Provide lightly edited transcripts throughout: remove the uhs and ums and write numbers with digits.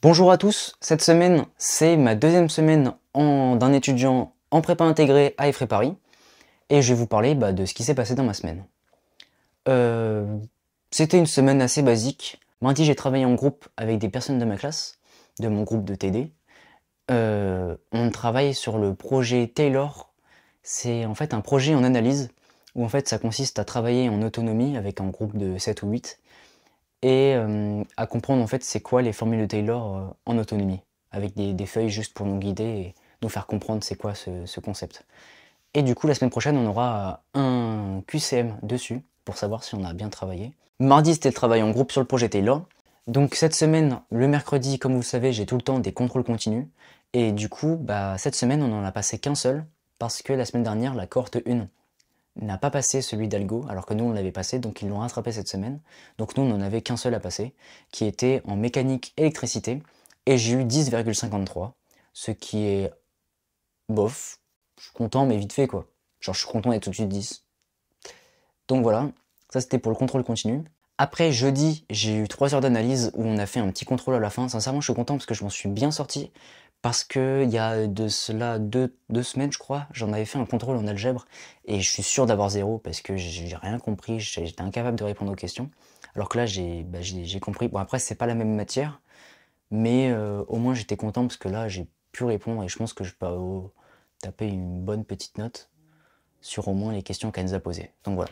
Bonjour à tous, cette semaine c'est ma deuxième semaine d'un étudiant en prépa intégrée à Effray Paris et je vais vous parler de ce qui s'est passé dans ma semaine. Euh, C'était une semaine assez basique. Mardi j'ai travaillé en groupe avec des personnes de ma classe, de mon groupe de TD. On travaille sur le projet Taylor. C'est en fait un projet en analyse où en fait ça consiste à travailler en autonomie avec un groupe de 7 ou 8 et à comprendre en fait c'est quoi les formules de Taylor en autonomie, avec des feuilles juste pour nous guider et nous faire comprendre c'est quoi ce concept. Et du coup la semaine prochaine on aura un QCM dessus pour savoir si on a bien travaillé. Mardi c'était le travail en groupe sur le projet Taylor. Donc cette semaine, le mercredi, comme vous le savez, j'ai tout le temps des contrôles continus. Et du coup, cette semaine, on n'en a passé qu'un seul, parce que la semaine dernière, la cohorte 1 n'a pas passé celui d'Algo, alors que nous on l'avait passé, donc ils l'ont rattrapé cette semaine. Donc nous on n'en avait qu'un seul à passer, qui était en mécanique électricité, et j'ai eu 10,53, ce qui est bof. Je suis content mais vite fait quoi. Genre je suis content d'être au-dessus de 10. Donc voilà, ça c'était pour le contrôle continu. Après jeudi, j'ai eu 3 heures d'analyse où on a fait un petit contrôle à la fin. Sincèrement je suis content parce que je m'en suis bien sorti. Parce que il y a de cela deux semaines, je crois, j'en avais fait un contrôle en algèbre et je suis sûr d'avoir 0 parce que j'ai rien compris, j'étais incapable de répondre aux questions. Alors que là, j'ai compris. Bon, après, c'est pas la même matière, mais au moins j'étais content parce que là, j'ai pu répondre et je pense que je peux taper une bonne petite note sur au moins les questions qu'elle nous a posées. Donc voilà.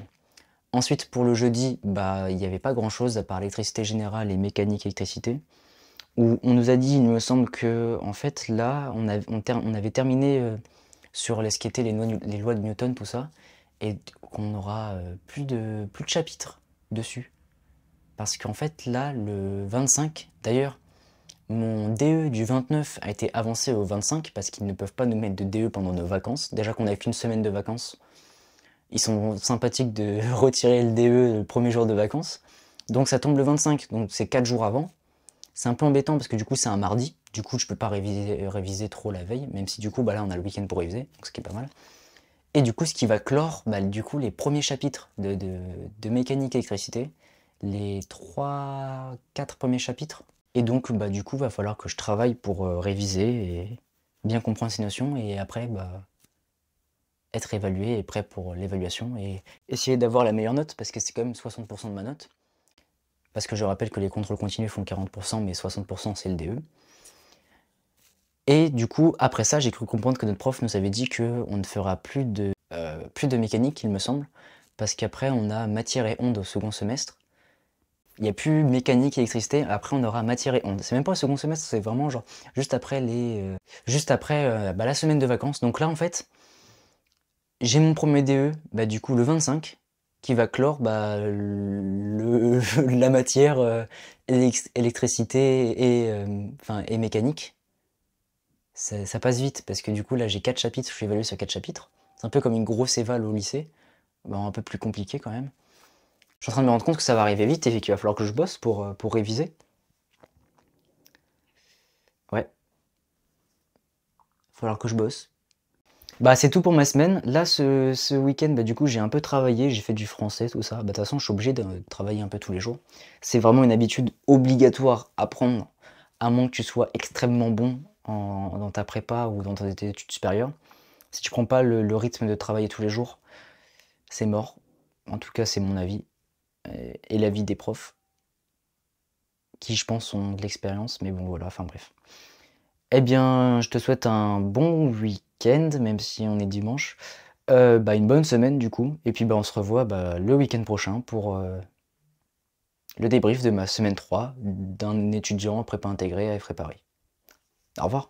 Ensuite, pour le jeudi, il n'y avait pas grand chose à part électricité générale et mécanique électricité où on nous a dit, il me semble que en fait là, on avait terminé sur ce qu'étaient les lois de Newton, tout ça, et qu'on aura plus de chapitres dessus. Parce qu'en fait là, le 25, d'ailleurs, mon DE du 29 a été avancé au 25 parce qu'ils ne peuvent pas nous mettre de DE pendant nos vacances. Déjà qu'on n'avait qu'une semaine de vacances, ils sont sympathiques de retirer le DE le premier jour de vacances. Donc ça tombe le 25, donc c'est 4 jours avant. C'est un peu embêtant parce que du coup c'est un mardi, du coup je peux pas réviser trop la veille, même si du coup là on a le week-end pour réviser, donc ce qui est pas mal. Et du coup ce qui va clore du coup les premiers chapitres de mécanique et électricité, les 3-4 premiers chapitres. Et donc du coup va falloir que je travaille pour réviser et bien comprendre ces notions et après être évalué et prêt pour l'évaluation et essayer d'avoir la meilleure note parce que c'est quand même 60% de ma note. Parce que je rappelle que les contrôles continus font 40%, mais 60% c'est le DE. Et du coup, après ça, j'ai cru comprendre que notre prof nous avait dit qu'on ne fera plus de mécanique, il me semble, parce qu'après on a matière et onde au second semestre. Il n'y a plus mécanique et électricité, après on aura matière et onde. C'est même pas au second semestre, c'est vraiment genre juste après la semaine de vacances. Donc là en fait, j'ai mon premier DE, du coup le 25, qui va clore la matière électricité et mécanique. Ça passe vite parce que du coup là j'ai 4 chapitres, je suis évalué sur 4 chapitres. C'est un peu comme une grosse éval au lycée, un peu plus compliqué quand même. Je suis en train de me rendre compte que ça va arriver vite et qu'il va falloir que je bosse pour réviser. Ouais, il va falloir que je bosse. C'est tout pour ma semaine. Là, ce week-end, du coup, j'ai un peu travaillé, j'ai fait du français, tout ça. De toute façon, je suis obligé de travailler un peu tous les jours. C'est vraiment une habitude obligatoire à prendre, à moins que tu sois extrêmement bon dans ta prépa ou dans tes études supérieures. Si tu prends pas le rythme de travailler tous les jours, c'est mort. En tout cas, c'est mon avis. Et l'avis des profs, qui, je pense, ont de l'expérience. Mais bon, voilà, enfin bref. Eh bien, je te souhaite un bon week-end, même si on est dimanche. Une bonne semaine du coup. Et puis on se revoit le week-end prochain pour le débrief de ma semaine 3 d'un étudiant en prépa intégrée à Effray Paris. Au revoir.